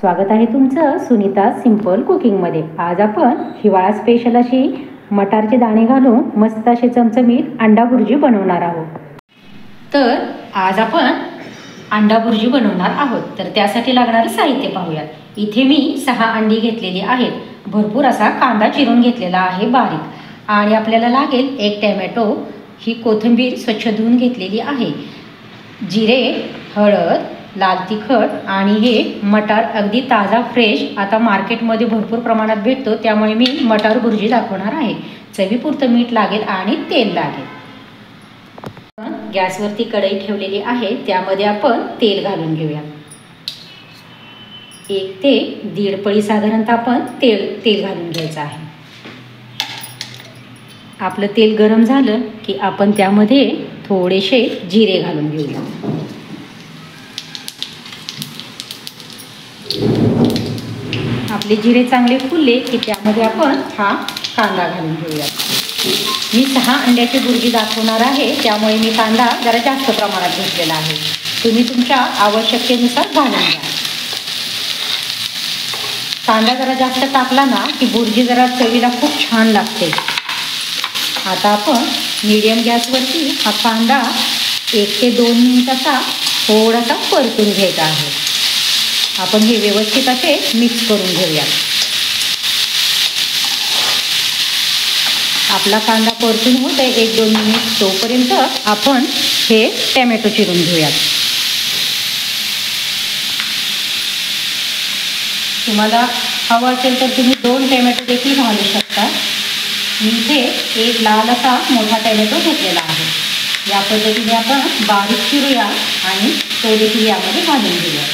स्वागत आहे तुमचं सुनीता सिंपल कुकिंगमध्ये। आज आपण हिवाळा स्पेशल अशी मटारचे दाणे घालून मस्त अशी चमचमीत अंडा भुर्जी बनवणार आहोत। तर आज आपण अंडा भुर्जी बनवणार आहोत। तर त्यासाठी लागणारे साहित्य पाहूयात। इथे मी 6 अंडी घेतलेली आहेत। भरपूर असा कांदा चिरून घेतलेला आहे बारीक, आणि आपल्याला लागेल 1 टोमॅटो, ही कोथिंबीर स्वच्छ धुवून घेतलेली आहे, जिरे, हळद, लाल तिखट, आणि हे मटार अगदी ताजा फ्रेश आता मार्केटमध्ये भरपूर प्रमाणात भेटतो, त्यामुळे मी मटार भुर्जी दाखवणार आहे। चवीपुरतं मीठ लागेल आणि तेल लागेल। गॅसवरती कढई ठेवलेली आहे, त्यामध्ये आपण तेल घालून घेऊया। 1 ते 1.5 पळी साधारणतः आपण तेल घालून घ्यायचं आहे। आपलं तेल गरम झालं की आपण त्यामध्ये थोडेसे जिरे घालून घेऊया। आपले जिरे चांगले फुलले की त्यामध्ये आपण हा कांदा घालून घेऊया। मी 6 अंड्याची भुर्जी दाखवणार आहे, त्यामुळे मी कांदा जरा जास्त प्रमाणात घेतलेला आहे। तुम्ही तुमच्या आवश्यकतेनुसार घालून घ्या। कांदा जरा जास्त टाकला ना की भुर्जी जरा चवीला खूप छान लागते। आता आपण मीडियम गॅसवरती हा कांदा 1 ते 2 मिनिटाचा थोडासा परतून घ्यायचा आहे। आपण हे व्यवस्थित असे मिक्स करून घेऊया। आपला कांदा परतून होत आहे 1-2 मिनिट, तोपर्यंत आपण हे टोमॅटो चिरून घेऊयात। तुम्हाला हवं असेल तर तुम्ही 2 टोमॅटो देखील घालू शकता। मी इथे एक लाल असा मोठा टोमॅटो घेतलेला आहे। या पद्धतीने आपण बारीक चिरूया आणि तो देखील यामध्ये घालून घेऊया।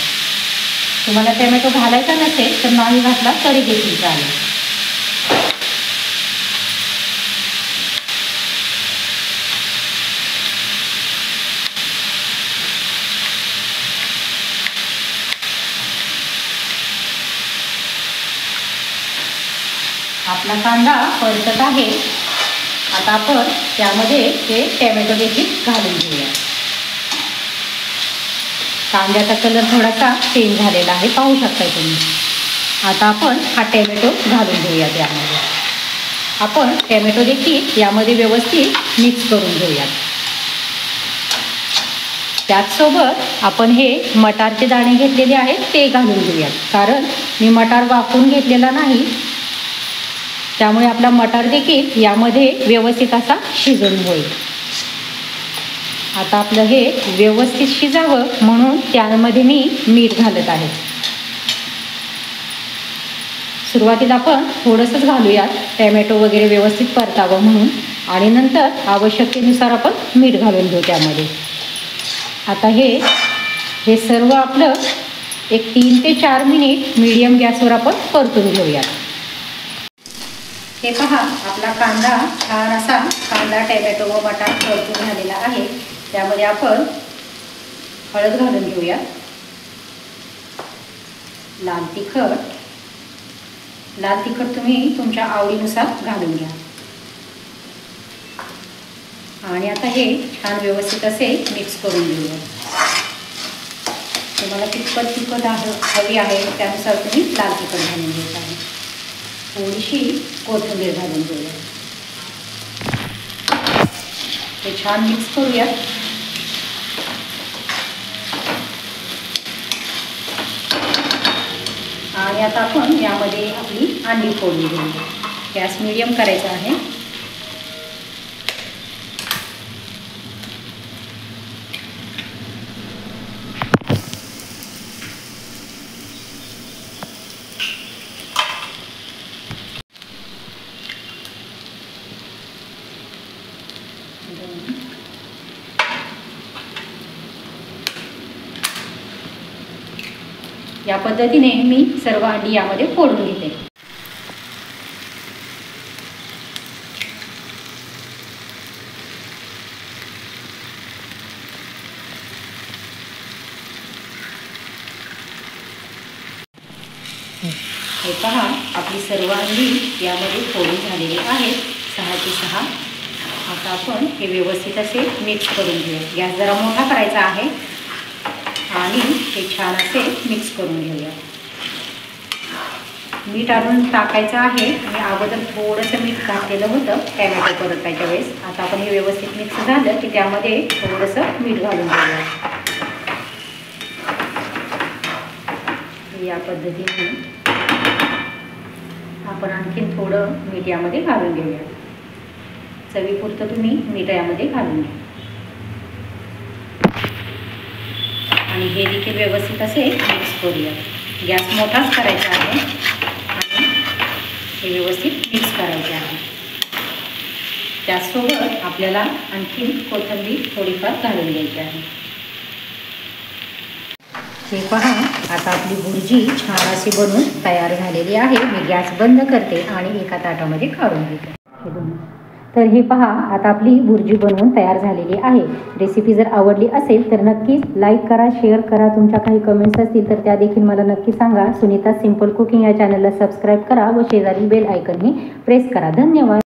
तुम्हाला टोमॅटो घालायचा नसेल तर नाही घातला तरी देखील चालेल। आपला कांदा परतत आहे। आता आपण त्यामध्ये हे टोमॅटो देखील घालून घेऊया। कांद्याचा कलर थोडासा चेंज झालेला आहे, पाहू शकता तुम्ही। आता आपण हा टोमॅटो घालून घेऊया। त्यामध्ये आपण टोमॅटो देखील यामध्ये व्यवस्थित मिक्स करून घेऊया। त्याचसोबत आपण हे मटारचे दाणे घेतलेले आहेत ते घालून घेऊयात, कारण मी मटार वाफवून घेतलेला नाही, त्यामुळे आपला मटार देखील यामध्ये व्यवस्थित असा शिजून होईल। आता आपलं हे व्यवस्थित शिजावं म्हणून त्यामध्ये मी मीठ घालत आहे। सुरुवातीला आपण थोडंसंच घालूयात, टोमॅटो वगैरे व्यवस्थित परतावं म्हणून, आणि नंतर आवश्यकतेनुसार आपण मीठ घालून घेऊ त्यामध्ये। आता हे सर्व आपलं एक 3 ते 4 मिनिट मीडियम गॅसवर आपण परतून घेऊयात। हे पहा, आपला कांदा छान असा टोमॅटो व मटार परतून झालेला आहे। त्यामध्ये आपण हळद घालून घेऊया, लाल तिखट तुम्ही तुमच्या आवडीनुसार घालून घ्या। आणि आता हे छान व्यवस्थित असे मिक्स करून घेऊया। तुम्हाला कितपत तिखट हवी आहे त्यानुसार तुम्ही लाल तिखट घालून घ्यायचं आहे। थोडीशी कोथिंबीर घालून घेऊया। हे छान मिक्स करूया। आणि आता आपण यामध्ये आपली अंडी फोडून घेऊया। गॅस मीडियम करायचा आहे। या पद्धतीने मी सर्व अंडी यामध्ये फोडून घेते। हे पहा, आपली सर्व अंडी यामध्ये फोडून झालेली आहेत, 6 ची 6। आता आपण हे व्यवस्थित असे मिक्स करून घेऊया। गॅस जरा मोठा करायचा आहे आणि हे छान असे मिक्स करून घेऊया। मीठ आणून टाकायचं आहे. मी अगोदर थोडंसं मीठ घातलेलं होतं टॅमॅटो परतायच्या वेळेस. आता आपण हे व्यवस्थित मिक्स झालं की त्यामध्ये थोडंसं मीठ घालून घेऊया. या पद्धतीने आपण आणखीन थोडं मीठ यामध्ये घालून घेऊया. चवीपुरतं तुम्ही मीठ यामध्ये घालून घ्या आणि हे देखील व्यवस्थित असे मिक्स करूया. गॅस मोठाच करायचा आहे आणि हे व्यवस्थित मिक्स करायचे आहे. त्याचसोबत आपल्याला आणखी कोथिंबीर थोडीफार घालून घ्यायची आहे. हे पहा, आता आपली भुर्जी छान अशी बनून तयार झालेली आहे. मी गॅस बंद करते आणि एका ताटामध्ये काढून घेते. तर हे पहा, आता आपली भुर्जी बनवून तयार झालेली आहे. रेसिपी जर आवडली असेल तर नक्कीच लाईक करा, शेअर करा. तुमच्या काही कमेंट्स असतील तर त्या देखील मला नक्की सांगा. सुनीता सिंपल कुकिंग या चॅनलला सबस्क्राईब करा व शेजारील बेल आयकनही प्रेस करा. धन्यवाद.